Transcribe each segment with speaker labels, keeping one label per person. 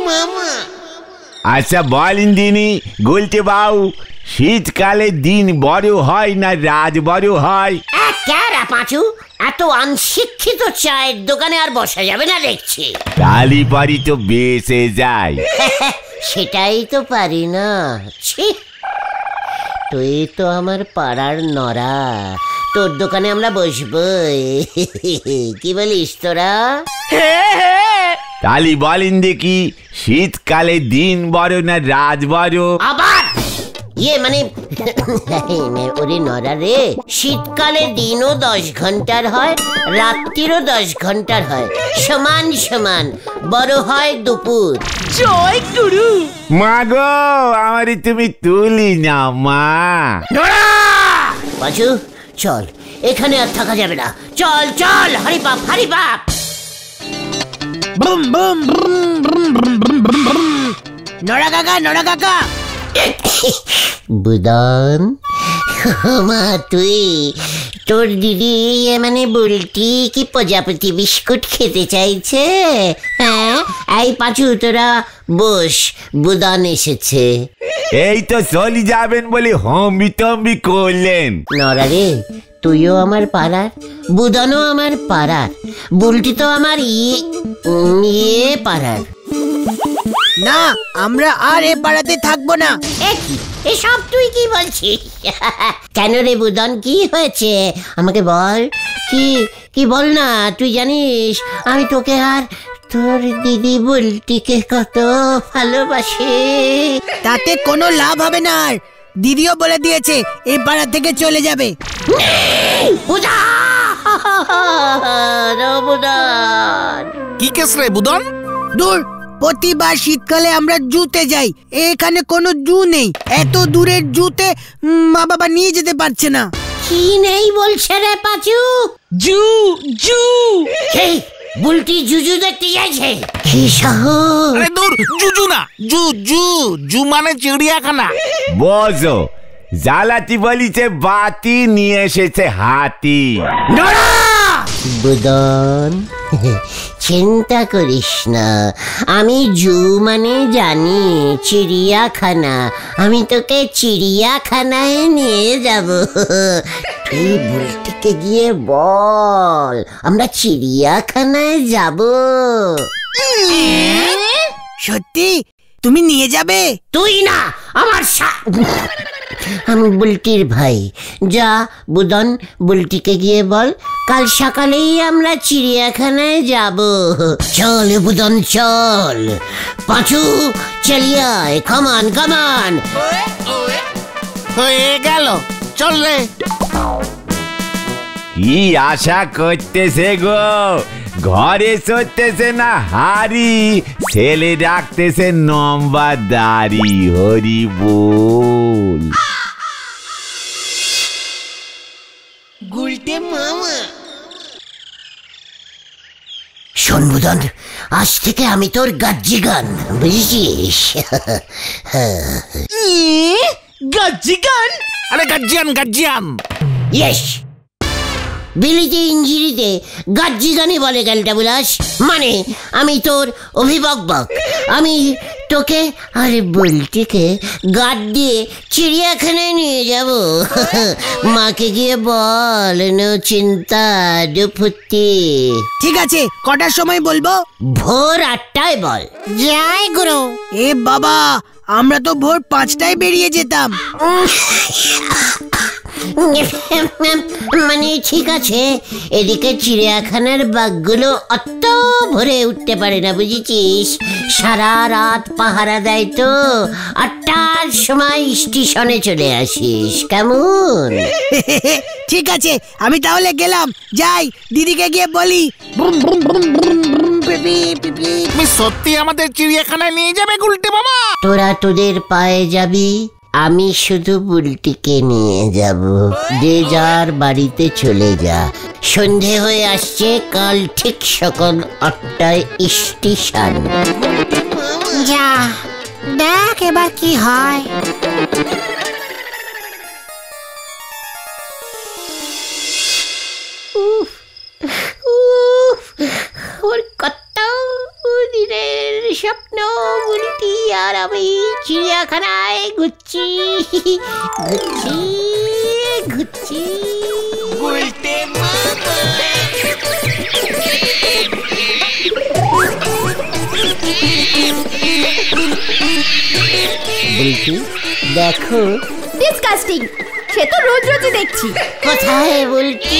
Speaker 1: মামা।
Speaker 2: আচ্ছা বলেন দিনি গুলটে বাবু, শীতকালে দিন বড় হয় না রাত বড় হয়?
Speaker 1: ক্যারা পাঁচু, এত অনশিক্ষিত চায়ের দোকানে আর বসা যাবে না দেখছি।
Speaker 2: তালি পারি তো বেঁচে যায়।
Speaker 1: সেটাই তো পারি না। ছি, তুই তো আমার পাড়ার নরা, তোর দোকানে আমরা বসবই। কি বলিস তোরা?
Speaker 2: তালি বলেন দেখি, শীতকালে দিন বড় না রাত বড়?
Speaker 1: আবার মানে ওরে নরা রে, শীতকালে দিনও 10 ঘন্টার হয়, রাত্রিরও 10 ঘন্টার হয়, সমান সমান বড় হয় দুপুর।
Speaker 3: জয় গুরু।
Speaker 2: মা গো, আমারই তুমি তুলি না মা।
Speaker 1: পাঁচু চল, এখানে আর থাকা যাবে না, চল চল, হরি বাপ হরি বাপ।
Speaker 3: নড়া কাকা।
Speaker 1: বুদন মা, তুই তোর দিদি মানে বুলটি কি প্রজাপতি বিস্কুট খেতে চাইছে? হ্যাঁ এই পাঁচু তোরা বস, বুদন এসেছে।
Speaker 2: এই তো চলে যাবেন বলে হম্বি তম্বি করলেন।
Speaker 1: নরা রে, তুইও আমার পাড়ার, বুদনও আমার পাড়ার, বুলটি তো আমার ইয়ে পাড়ার।
Speaker 3: না, আমরা আর এ পাড়াতে থাকবো না।
Speaker 1: এসব তুই কি বলছিস? কেন রে বুদন, কি হয়েছে আমাকে বল। কি বল না, তুই জানিস আমি তোকে আর তোর দিদি বুলটিকে কত ভালোবাসি।
Speaker 3: তাতে কোনো লাভ হবে না, আর দিদিও বলে দিয়েছে এই পাড়া থেকে চলে যাবে।
Speaker 4: কি কেস রে বুদন?
Speaker 3: দূর, প্রতিবার শীতকালে আমরা জুতে যাই, এখানে কোনো জু নেই, এত দূরের জুতে মা বাবা নিয়ে যেতে পারছে না।
Speaker 1: কি নেই বলছে রে পাঁচু?
Speaker 3: জু জু
Speaker 1: বুলটি জুজু দেখতে যাইছে? কি সাহস!
Speaker 4: আরে দূর, জুজু না, জু জু জু মানে চিড়িয়াখানা।
Speaker 2: বসো, জ্বালাতি বলিছে বাতি, নিয়ে এসেছে হাতি।
Speaker 1: বুদন চিন্তা করিস না, আমি জু মানে জানি চিড়িয়াখানা, আমি তোকে চিড়িয়াখানায় নিয়ে যাব। তুই বুলটিকে গিয়ে বল আমরা চিড়িয়াখানায় যাব।
Speaker 3: সত্যি তুমি নিয়ে যাবে?
Speaker 1: তুই না, আমার আমি বুলটির ভাই। যা বুদন, বুলটিকে গিয়ে বল কাল সকালেই আমরা চিড়িয়াখানায় যাব। চল বুদন চল। পাঁচু চলিয়ে আয়, কামান কামান।
Speaker 4: হয়ে গেল, চল রে।
Speaker 2: কি আশা করতেছে গো, ঘরে চড়তেছে না হাড়ি, ছেলে ডাকতেছে নম্বর দাড়ি। হরি বল।
Speaker 1: গুলটে মামা। শোন বুদন, আজ থেকে আমি তোর গাজ্জি গান, বুঝেছিস?
Speaker 3: গাজ্জি গান?
Speaker 4: আরে গাজ্জিয়ান।
Speaker 1: ইয়েস, বিলিতি ইঞ্জিরিতে গাজ্জি গানই বলে গেলটা বুলাস। মানে আমি তোর অভিভাবক, আমি তোকে আর বুলটিকে গাদ দিয়ে চিড়িয়াখানায় নিয়ে যাব। মাকে গিয়ে বল, নো চিন্তা দুফুতি।
Speaker 3: ঠিক আছে, কটার সময় বলবো?
Speaker 1: ভোর 8টায় বল। জয় গুরু।
Speaker 3: এ বাবা, আমরা তো ভোর 5টায় বেরিয়ে যেতাম।
Speaker 1: মানে ঠিক আছে, এদিকে চিড়িয়াখানার বাঘগুলো অত ভোরে উঠতে পারে না, বুঝেছিস? সারা রাত পাহারা দেয় তো, 8টার সময় স্টেশনে চলে আসিস, কেমন?
Speaker 3: ঠিক আছে, আমি তাহলে গেলাম, যাই দিদিকে গিয়ে বলি।
Speaker 4: তুমি সত্যি আমাদের চিড়িয়াখানায় নিয়ে যাবে গুলটে মামা?
Speaker 1: তোরা তোদের পায়ে যাবি, আমি শুধু বুলটিকে নিয়ে যাব। যে যার বাড়িতে চলে যা, সন্ধে হয়ে আসছে, কাল ঠিক সকাল 8টায় স্টেশন। যা দেখ এবার কি হয়। ওর কত দিনের স্বপ্ন আর আমি চিড়িয়াখানায় ঘুরছি ঘুরছি ঘুরছি। বলছি দেখো।
Speaker 5: ডিসকাস্টিং, সে তো রোজ রোজই দেখছি।
Speaker 1: কোথায় বলছি?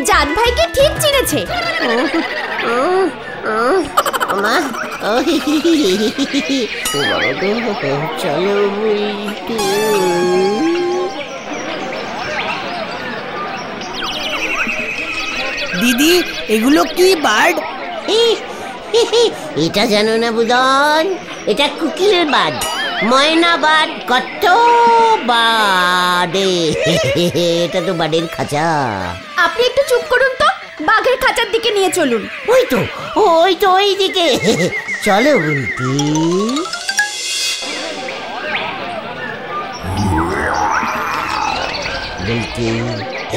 Speaker 5: জান ভাইকে ঠিক চিনেছে।
Speaker 1: চলো বলছি।
Speaker 3: দিদি এগুলো কি বার্ড?
Speaker 1: এটা জানো না বুদন, এটা কুকিল বার্ড, ময়না বার্ড, কত বার্ডে। এটা তো বার্ডের খাঁচা।
Speaker 5: আপনি একটু চুপ করুন তো, বাঘের খাঁচার দিকে নিয়ে চলুন।
Speaker 1: ওই তো ওই দিকে চলো বলতি। বলতি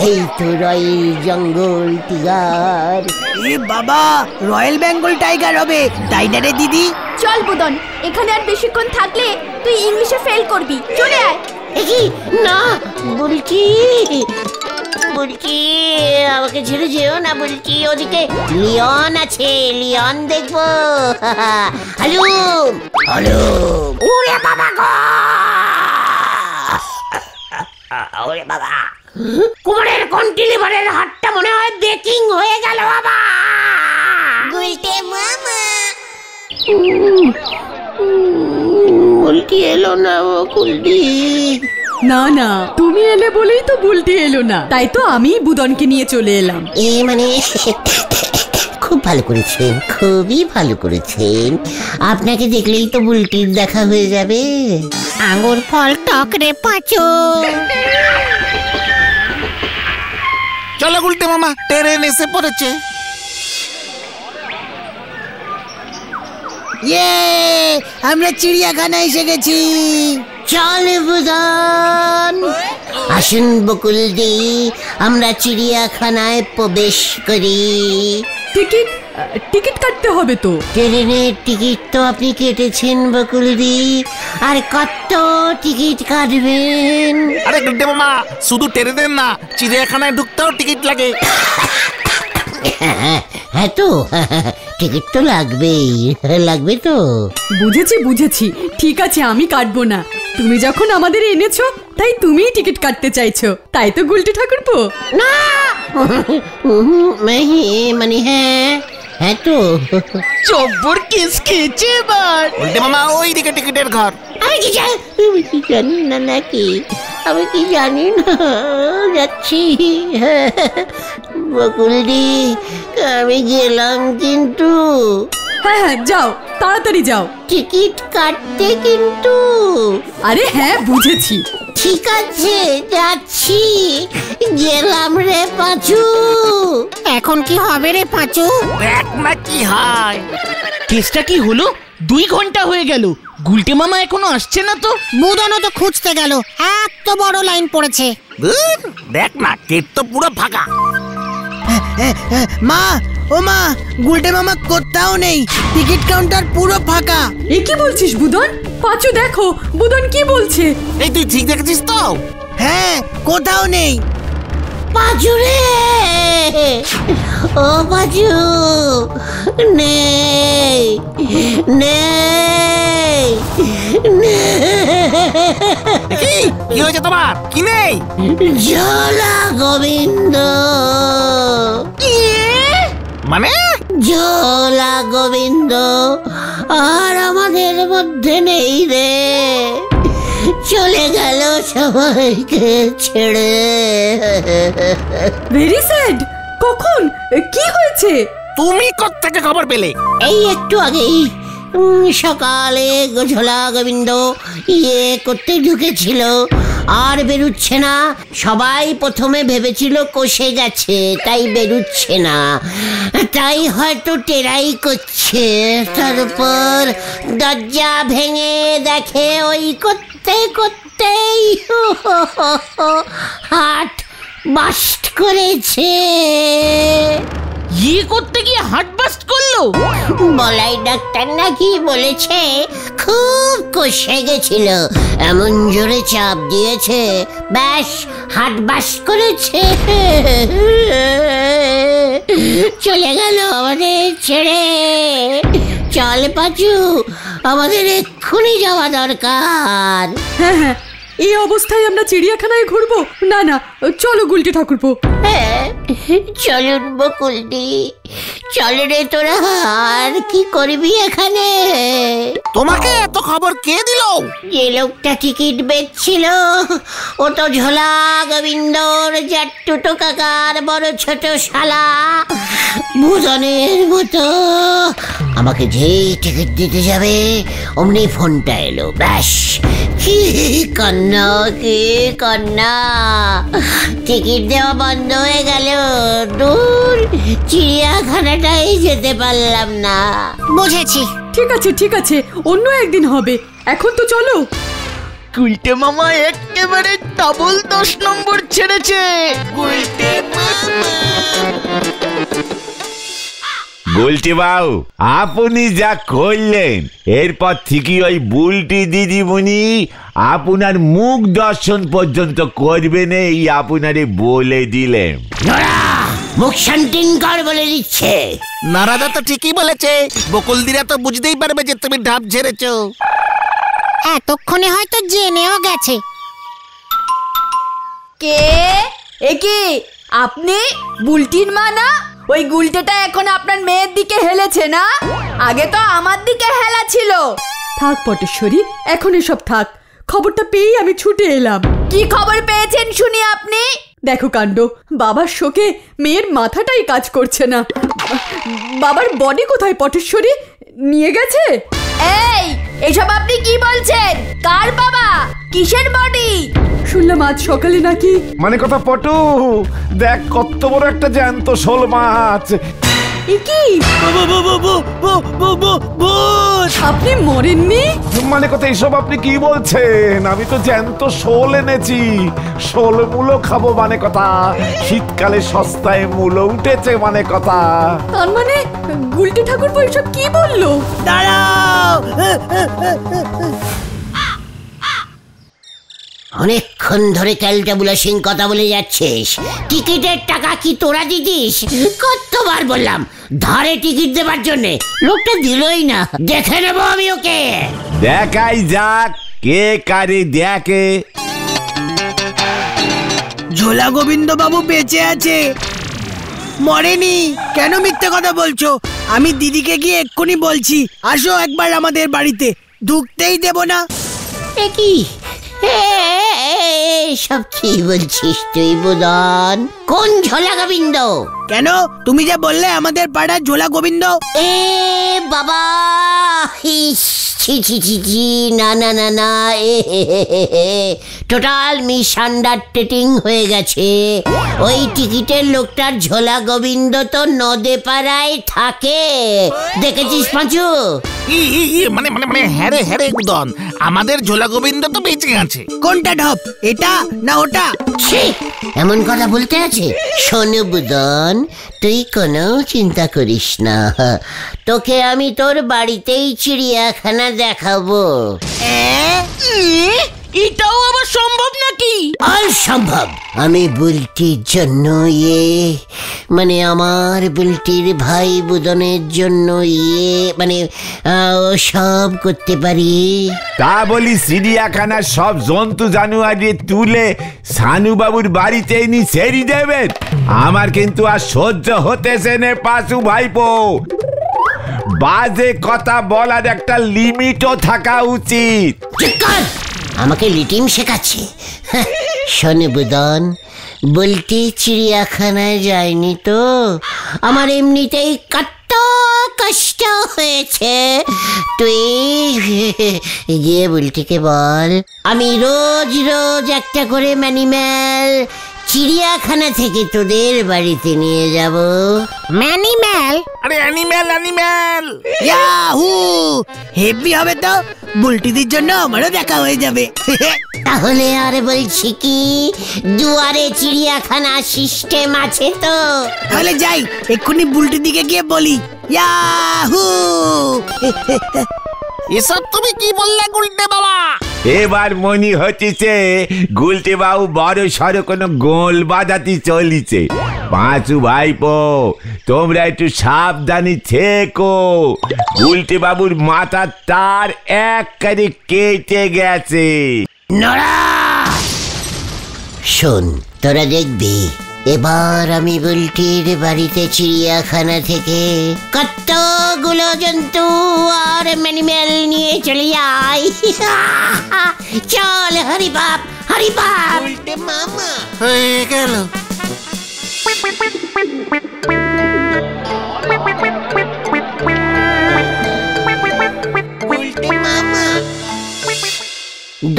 Speaker 1: এই তো রয়েল জঙ্গল টিগার।
Speaker 3: এ বাবা, রয়্যাল বেঙ্গল টাইগার হবে, তাই না রে দিদি?
Speaker 5: চল বুদন, এখানে আর বেশিক্ষণ থাকলে তুই ইংলিশে ফেল করবি। চলে আয়।
Speaker 1: কি না বলছি, বলছি আমাকে ছেড়ে যেও না বলছি। ওদিকে লিওন আছে, লিওন দেখবো। হালুম হালুম। ওরে বাবা গো, ওরে বাবা, কোমরের কন্টিলিভারের হাতটা মনে হয় বেকিং হয়ে গেল বাবা। গুলটে মামা বলটি এলো না ও কুলটি।
Speaker 6: না না, তুমি এলে বলেই তো বুলটি এলো না, তাই তো আমি বুদনকে নিয়ে চলে এলাম।
Speaker 1: মানে খুব ভালো করেছেন, খুবই ভালো করেছেন। আপনাকে দেখলেই তো বুলটির দেখা হয়ে যাবে। আঙ্গুর ফল টক রে পাঁচু।
Speaker 4: চলো গুলটে মামা, ট্রেন এসে পড়েছে।
Speaker 3: ইয়ে, আমরা চিড়িয়াখানায় এসে গেছি।
Speaker 1: চল বুদন, আসুন বকুলদি, আমরা চিড়িয়াখানায় প্রবেশ করি।
Speaker 6: টিকিট কাটতে হবে তো।
Speaker 1: ট্রেনের টিকিট তো আপনি কেটেছেন বকুলদি, আর কত টিকিট কাটবেন?
Speaker 4: আরে গুলটে মামা, শুধু ট্রেনের না, চিড়িয়াখানায় ঢুকতেও টিকিট লাগে।
Speaker 1: হ্যাঁ তো, টিকিট তো লাগবেই, লাগবে তো।
Speaker 6: বুঝেছি, ঠিক আছে, আমি কাটবো না। তুমি যখন আমাদের এনেছো, তাই তুমিই টিকিট কাটতে চাইছো, তাই তো গুলটি ঠাকুরপো।
Speaker 1: না মানে হ্যাঁ তো।
Speaker 3: জব্বর কেস খেয়েছে এবার।
Speaker 4: গুলটে মামা, ওই দিকে টিকিটের ঘর।
Speaker 1: আমি কি জানি না নাকি? আমি কি জানি না, যাচ্ছি। বকুলদি, আমি গেলাম কিন্তু।
Speaker 6: হ্যাঁ, যাও, তাড়াতাড়ি যাও।
Speaker 1: টিকিট কাটতে কিন্তু।
Speaker 6: আরে হ্যাঁ, বুঝেছি।
Speaker 1: ঠিক আছে, যাচ্ছি। গেলাম রে পাঁচু। এখন কি হবে রে পাঁচু?
Speaker 4: দেখ না কি হয়।
Speaker 7: কেসটা কি হলো? 2 ঘন্টা হয়ে গেল, গুলটে মামা এখনো আসছে না তো।
Speaker 1: বুদনও তো খুঁজতে গেল, এত বড় লাইন পড়েছে।
Speaker 4: দেখ না, গেট তো পুরো ফাঁকা।
Speaker 3: মা, ও মা, গুলটে মামা কোথাও নেই, টিকিট কাউন্টার পুরো ফাঁকা।
Speaker 6: এ কি বলছিস বুদন? পাঁচু দেখো, বুদন কি বলছে।
Speaker 4: এই তুই ঠিক দেখেছিস তো?
Speaker 3: হ্যাঁ, কোথাও নেই।
Speaker 1: পাঁচু রে, ও পাঁচু, নেই নেই
Speaker 4: কি হয়েছে তোমার? কি নেই?
Speaker 1: জলা গোবিন্দ।
Speaker 4: মানে?
Speaker 1: জলা গোবিন্দ আর আমাদের মধ্যে নেই রে, চলে গেল সবাইকে ছেড়ে।
Speaker 6: Very sad. কখন? কি হয়েছে?
Speaker 4: তুমি কোত্থেকে খবর পেলে?
Speaker 1: এই একটু আগেই সকালে ঝোলা গোবিন্দ ইয়ে করতে ঢুকেছিল, আর বেরুচ্ছে না। সবাই প্রথমে ভেবেছিল কষে গেছে, তাই বেরুচ্ছে না, তাই হয়তো টেরাই করছে। তারপর দরজা ভেঙে দেখে ওই করতে করতেই হাট বাস্ট করেছে।
Speaker 7: ইয়ে করতে গিয়ে হার্ট বাস্ট করলো?
Speaker 1: বলাই ডাক্তার নাকি বলেছে খুব কষে গেছিল, এমন জোরে চাপ দিয়েছে ব্যাস হাট বাস করেছে। চলে গেল আমাদের ছেড়ে। চল পাচু, আমাদের এক্ষুনি যাওয়া দরকার।
Speaker 6: হ্যাঁ হ্যাঁ, এই অবস্থায় আমরা চিড়িয়াখানায় ঘুরবো? না না, চলো গুলটে ঠাকুরপো।
Speaker 1: হ্যাঁ চলুন বকুলদি, চল রে তোরা। আর কি করবি এখানে?
Speaker 4: তোমাকে এত খবর কে দিল?
Speaker 1: যে লোকটা টিকিট বেচছিল ও তো ঝোলা গোবিন্দর জাট্টুটো কাকার বড় ছোট শালা ভুজনের মতো। আমাকে যেই টিকিট দিতে যাবে অমনি ফোনটা এলো, ব্যাস কি কান্না, কি কান্না। টিকিট দেওয়া বন্ধ হয়ে গেল, দূর চিড়িয়াখানাটাই যেতে পারলাম না।
Speaker 3: বুঝেছি।
Speaker 6: ঠিক আছে ঠিক আছে, অন্য একদিন হবে, এখন তো চলো।
Speaker 7: গুলটে মামা একেবারে ডাবল 10 নম্বর ছেড়েছে।
Speaker 2: গুলটি বাবু, আপনি যা করলেন এরপর থেকে ওই বুলটি দিদিমণি আপনার মুখ দর্শন পর্যন্ত করবেন, এই আপনারে বলে দিলেন।
Speaker 1: মুখ শান্তিন কর বলে দিচ্ছে।
Speaker 4: নারাদা তো ঠিকই বলেছে, বকুলদিরা তো বুঝতেই পারবে যে তুমি ঢাপ ঝেড়েছো।
Speaker 3: এতক্ষণে হয়তো জেনেও গেছে।
Speaker 5: কে? এ কি আপনি বুলটির মা না? ওই গুলটেটা এখন আপনার মেয়ের দিকে হেলেছে না? আগে তো আমার দিকে হেলা ছিল।
Speaker 6: থাক পটেশ্বরী, এখন এসব থাক। খবরটা পেয়েই আমি ছুটে এলাম।
Speaker 5: কি খবর পেয়েছেন শুনি আপনি?
Speaker 6: দেখো কাণ্ড, বাবার শোকে মেয়ের মাথাটাই কাজ করছে না। বাবার বডি কোথায় পটেশ্বরী? নিয়ে গেছে?
Speaker 5: এই এসব আপনি কি বলছেন? কার বাবা? কিসের বডি?
Speaker 6: শুনলাম আজ সকালে নাকি।
Speaker 8: মানে কথা পটু, দেখ কত বড় একটা জ্যান্ত শোল মাছ।
Speaker 6: কি আপনি মরেননি?
Speaker 8: মানে কথা এইসব আপনি কি বলছেন? আমি তো জ্যান্ত শোল এনেছি, শোল মূলো খাবো মানে কথা। শীতকালে সস্তায় মূলো উঠেছে মানে কথা।
Speaker 6: তার মানে গুলটি ঠাকুরপো এসব কি বললো?
Speaker 3: দাঁড়াও,
Speaker 1: অনেকক্ষণ ধরে ক্যালটাবুলাসিং কথা বলে যাচ্ছিস। টিকিটের টাকা কি তোরা দিদিস? কতবার বললাম ধারে টিকিট দেবার জন্যে, লোকটা দিলই না। দেখে নেবো আমি ওকে।
Speaker 2: দেখাই যাক কে কারে দেখে।
Speaker 3: ঝোলা গোবিন্দ বাবু বেঁচে আছে, মরেনি। কেন মিথ্যে কথা বলছো? আমি দিদিকে গিয়ে এক্ষুনি বলছি। আসো একবার আমাদের বাড়িতে, ঢুকতেই দেব না।
Speaker 1: কি সব কি বলছিস তুই বুদন? কোন ঝোলা গোবিন্দ?
Speaker 3: কেন, তুমি যে বললে আমাদের পাড়ার ঝোলা গোবিন্দ।
Speaker 1: এ বাবা, ছি ছি ছি ছি, না না না না, টোটাল মিসআন্ডারস্ট্যান্ডিং হয়ে গেছে। ওই টিকিটের লোকটার ঝোলা গোবিন্দ তো নদে পাড়ায় থাকে, দেখেছিস পাঁচু?
Speaker 4: মানে মানে মানে হ্যারে হ্যারে উদন, আমাদের ঝোলা গোবিন্দ তো বেঁচে আছে।
Speaker 3: কোনটা ঢপ, এটা না ওটা?
Speaker 1: ছি, এমন কথা বলতে আছে? শোনো বুদন, তুই কোনো চিন্তা করিস না, তোকে আমি তোর বাড়িতেই চিড়িয়াখানা দেখাবো।
Speaker 7: এটাও আবার সম্ভব নাকি?
Speaker 1: আর সম্ভব। আমি বুলটির জন্য মানে আমার বুলটির ভাই বুদনের জন্য মানে সব করতে পারি।
Speaker 2: তা বলি চিড়িয়াখানার সব জন্তু জানুয়ারি তুলে সানুবাবুর বাড়িতে নি ছেড়ে দেবেন? আমার কিন্তু আর সহ্য হতেছে না পাশু ভাইপো। বাজে কথা বলার একটা লিমিটও থাকা উচিত।
Speaker 1: আমাকে লিটিম শেখাচ্ছে। শোন বুদন, বলতে চিড়িয়াখানায় যায়নি তো, আমার এমনিতেই কত কষ্ট হয়েছে। তুই গিয়ে বুলটিকে বল আমি রোজ রোজ একটা করে ম্যানিম্যাল চিড়িয়াখানা থেকে তোদের বাড়িতে নিয়ে যাব।
Speaker 3: ম্যানিম্যাল?
Speaker 4: আরে অ্যানিম্যাল অ্যানিম্যাল।
Speaker 3: ইয়াহু, হেভি হবে তো। বুলটিদির জন্য আমারও দেখা হয়ে যাবে।
Speaker 1: তাহলে আর বলছি কি, দুয়ারে চিড়িয়াখানা সিস্টেম আছে তো?
Speaker 3: তাহলে যাই, এক্ষুনি বুলটিদিকে গিয়ে বলি ইয়াহু।
Speaker 4: এসব তুমি কি বললে গুলটে বাবা?
Speaker 2: এবার মনে হচ্ছে গুলটে বাবু বড় সড়ো কোনো গোল বাজাতে চলিছে। পাঁচু ভাইপো, তোমরা একটু সাবধানে থেকো। গুলটে বাবুর মাথার তার একবারে কেটে গেছে।
Speaker 1: নড়া! শোন, তোরা দেখবি এবার আমি বুলটির বাড়িতে চিড়িয়াখানা থেকে কতগুলো জন্তু আর ম্যানিমেল নিয়ে চলে যাই। চল হরিবাপ, হরিবাপ।
Speaker 3: মামা
Speaker 4: হয়ে গেল।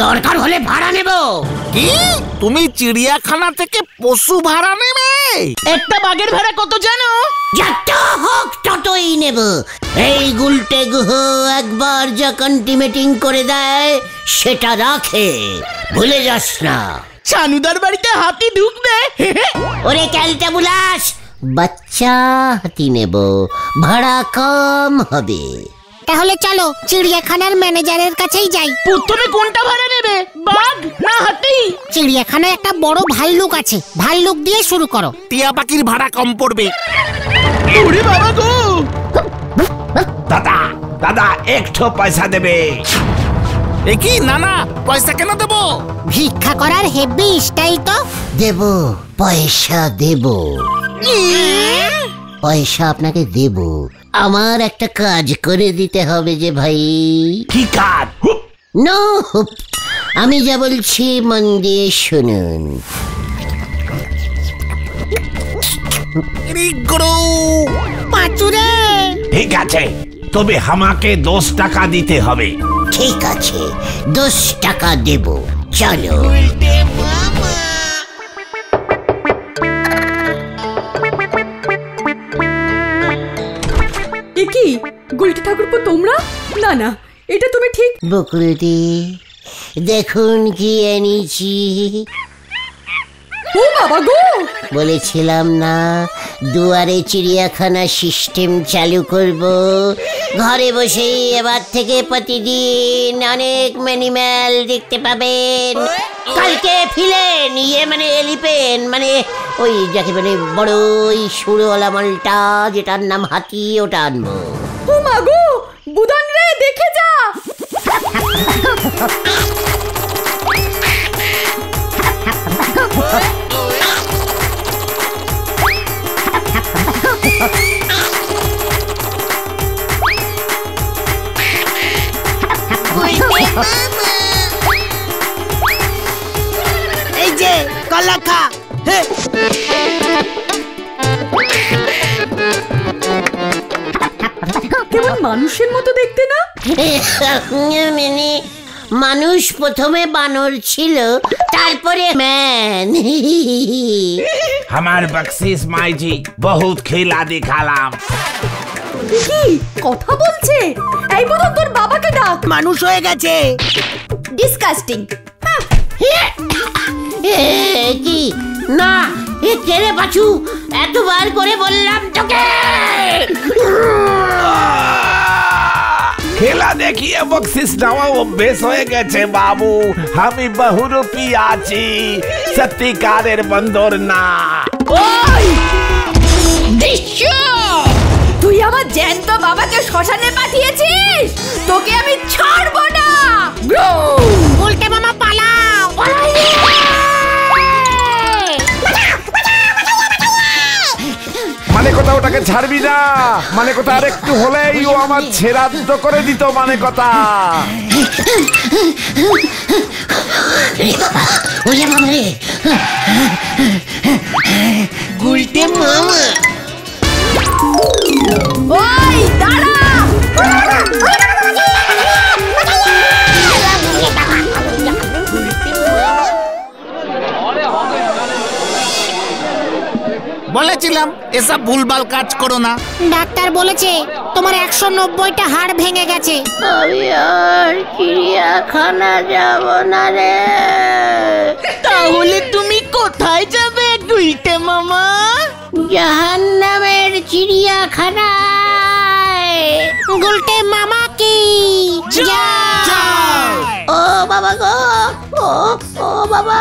Speaker 1: দরকার হলে ভাড়া নেব।
Speaker 4: কি? তুমি চিড়িয়াখানা থেকে পশু ভাড়া নেবে?
Speaker 7: একটা বাঘের ভাড়া কত জানো?
Speaker 1: যত হোক ততই নেব। এই গুলটে গুহ একবার যা কন্টিমেটিং করে দেয় সেটা রাখে, ভুলে যাস না।
Speaker 7: ছানুদার বাড়িতে হাতি ঢুকবে।
Speaker 1: ওরে ক্যালটা বুলাস, বাচ্চা হাতি নেব, ভাড়া কম হবে।
Speaker 9: তাহলে চলো চিড়িয়াখানার ম্যানেজারের কাছেই যাই।
Speaker 7: প্রথমে কোনটা ভাড়া নেবে, বাঘ না হাতি?
Speaker 9: চিড়িয়াখানায় একটা বড় ভাল্লুক আছে, ভাল্লুক দিয়ে শুরু করো।
Speaker 4: টিয়া পাখির ভাড়া কম পড়বে।
Speaker 7: ওরে বাবা গো!
Speaker 2: দাদা, দাদা একটু পয়সা দেবে?
Speaker 4: এ কি? না না, পয়সা কেন দেবো?
Speaker 9: ভিক্ষা করার হেভি স্টাইল তো।
Speaker 1: দেব, পয়সা দেব, পয়সা আপনাকে দেব। আমার একটা কাজ করে দিতে হবে যে ভাই।
Speaker 2: কি কাজ?
Speaker 1: নো, আমি যা বলছি মন দিয়ে শুনুন।
Speaker 9: পাঁচুরে,
Speaker 2: ঠিক আছে, তবে আমাকে 10 টাকা দিতে হবে।
Speaker 1: ঠিক আছে, 10 টাকা দেব। চলো।
Speaker 6: এ কি গুলটি ঠাকুরপো, তোমরা? না না, এটা তুমি ঠিক।
Speaker 1: বকুলদি, দেখুন কি এনেছি।
Speaker 6: ও বাবা গো!
Speaker 1: বলেছিলাম না দুয়ারে চিড়িয়াখানা সিস্টেম চালু করব। ঘরে বসেই এবার থেকে প্রতিদিন অনেক ম্যানিম্যাল দেখতে পাবেন। কালকে ফিলেন, মানে এলিফেন, মানে ওই যাকে বলে বড় ওই সুরওয়ালা মালটা যেটার নাম হাতি, ওটা আনবো।
Speaker 6: ও মা গো, বুদন রে দেখে যা।
Speaker 3: এই যে কলা খা।
Speaker 6: কেমন মানুষের মতো দেখতে না?
Speaker 1: মানে মানুষ প্রথমে বানর ছিল, তারপরে ম্যান।
Speaker 2: আমার বকশিস মাইজি, বহুত খেলা দেখালাম।
Speaker 6: কি কথা বলছে? এই বুদন, তোর বাবাকে ডাক।
Speaker 3: মানুষ হয়ে গেছে।
Speaker 5: ডিসকাস্টিং।
Speaker 1: কি না, এ কেড়ে পাচু, এতবার করে বললাম তোকে।
Speaker 8: খেলা দেখিয়ে বকশিস নেওয়া অভ্যেস হয়ে গেছে বাবু। আমি বহুরূপী আছি, সত্যিকারের বন্দর না।
Speaker 5: তুই আমার জ্যান্ত বাবাকে শ্মশানে পাঠিয়েছিস, তোকে আমি ছাড়বো না।
Speaker 9: উল্টে মামা পালাও।
Speaker 8: মানে কথা ওটাকে ছাড়বি না, মানে কথা আর একটু হলেই ও আমার ছেড়াদ্দ করে দিত। মানে কথা
Speaker 1: গুলটে মামা।
Speaker 5: ওই দাঁড়া!
Speaker 4: বলেছিলাম এসব ভুলভাল কাজ করো না।
Speaker 9: ডাক্তার বলেছে তোমার 190টা হাড় ভেঙে গেছে।
Speaker 1: আমি আর চিড়িয়াখানা যাব না রে।
Speaker 7: তাহলে তুমি কোথায় যাবে গুলটে মামা?
Speaker 1: জাহান্নামের চিড়িয়াখানায়।
Speaker 9: গুলটে মামা কি
Speaker 1: ও বাবা গো, ও বাবা।